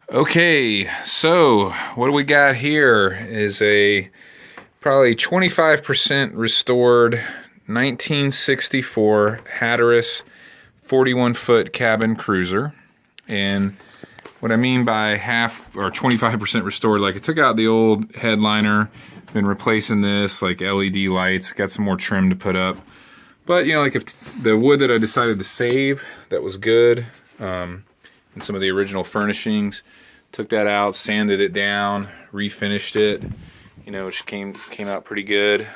Okay, so what do we got here is a probably 25% restored 1964 Hatteras 41-foot cabin cruiser. And what I mean by half or 25% restored, like I took out the old headliner, been replacing this, like LED lights, got some more trim to put up. But you know, like if the wood that I decided to save, that was good, and some of the original furnishings, took that out, sanded it down, refinished it, you know, which came out pretty good.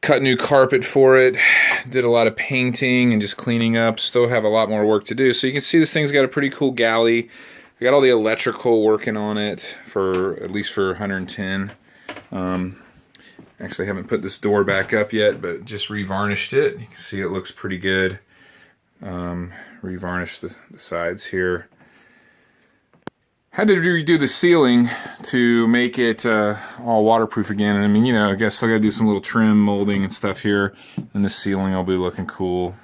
Cut new carpet for it, did a lot of painting and just cleaning up. Still have a lot more work to do. So you can see this thing's got a pretty cool galley. I got all the electrical working on it for at least for 110. Actually haven't put this door back up yet, but just revarnished it. You can see it looks pretty good. Revarnished the sides here. Had to redo the ceiling to make it all waterproof again. And I mean, you know, I guess still got to do some little trim molding and stuff here. And the ceiling will be looking cool.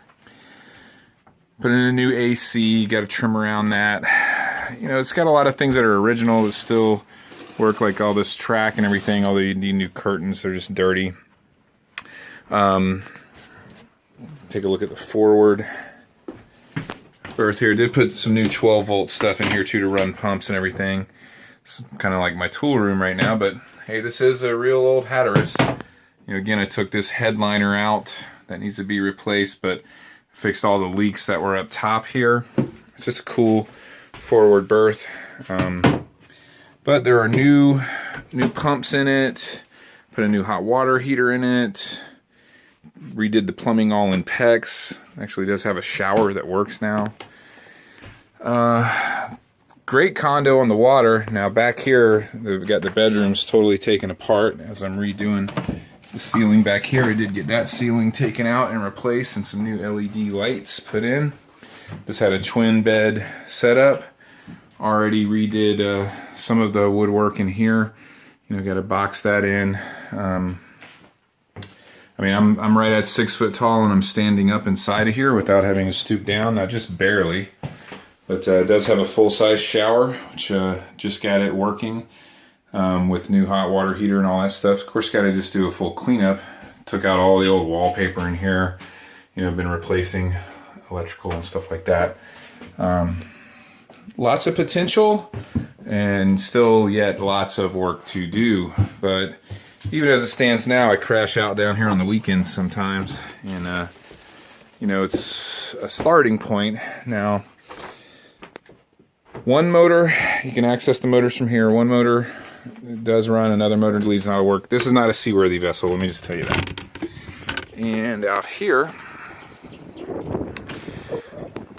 Put in a new AC, got to trim around that. You know, it's got a lot of things that are original that still work, like all this track and everything, although you need new curtains, they're just dirty. Take a look at the forward berth here. Did put some new 12-volt stuff in here too to run pumps and everything. It's kind of like my tool room right now, but hey, this is a real old Hatteras. You know, again, I took this headliner out. That needs to be replaced, but fixed all the leaks that were up top here. It's just a cool forward berth. But there are new pumps in it. Put a new hot water heater in it. Redid the plumbing all in PEX. Actually does have a shower that works now. Great condo on the water. Now back here, we've got the bedrooms totally taken apart as I'm redoing the ceiling back here. I did get that ceiling taken out and replaced and some new LED lights put in. This had a twin bed setup. Already redid some of the woodwork in here. You know, got to box that in. I mean, I'm right at 6 foot tall and I'm standing up inside of here without having to stoop down, not just barely. But it does have a full-size shower, which just got it working with new hot water heater and all that stuff. Of course, got to just do a full cleanup. Took out all the old wallpaper in here. You know, been replacing electrical and stuff like that. Lots of potential and still yet lots of work to do. But even as it stands now, I crash out down here on the weekends sometimes. And, you know, it's a starting point. Now, one motor, you can access the motors from here. One motor does run, another motor leaves out of work. This is not a seaworthy vessel, let me just tell you that. And out here,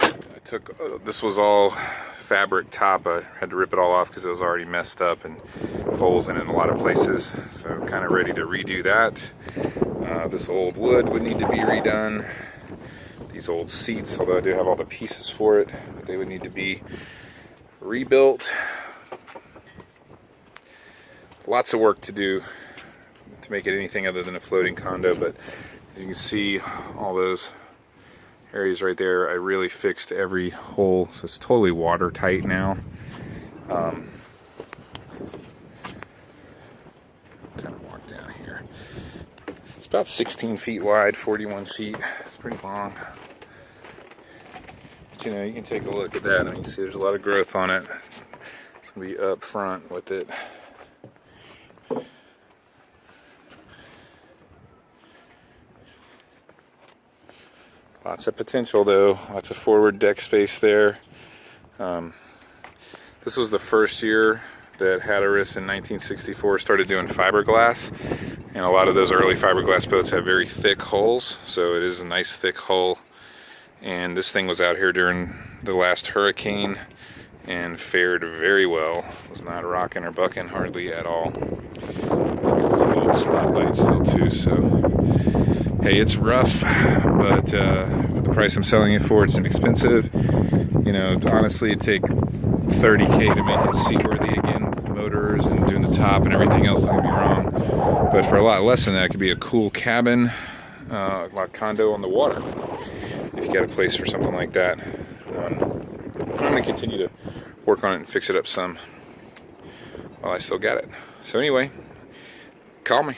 I took, this was all fabric top. I had to rip it all off because it was already messed up and holes in it in a lot of places. So kind of ready to redo that. This old wood would need to be redone. These old seats, although I do have all the pieces for it, but they would need to be rebuilt. Lots of work to do to make it anything other than a floating condo, but as you can see, all those areas right there, I really fixed every hole, so it's totally watertight now. Kind of walk down here. It's about 16 feet wide, 41 feet. It's pretty long. But you know, you can take a look at that. I mean, you see there's a lot of growth on it. It's gonna be up front with it. Lots of potential though, lots of forward deck space there. This was the first year that Hatteras in 1964 started doing fiberglass. And a lot of those early fiberglass boats have very thick hulls, so it is a nice thick hull. And this thing was out here during the last hurricane and fared very well. Was not rocking or bucking hardly at all. Little spotlights did too, so hey, it's rough, but for the price I'm selling it for, it's inexpensive. You know, honestly, it'd take $30K to make it seaworthy again with motors and doing the top and everything else, don't get me wrong. But for a lot less than that, it could be a cool cabin, like condo on the water, if you got a place for something like that. I'm going to continue to work on it and fix it up some while I still got it. So anyway, call me.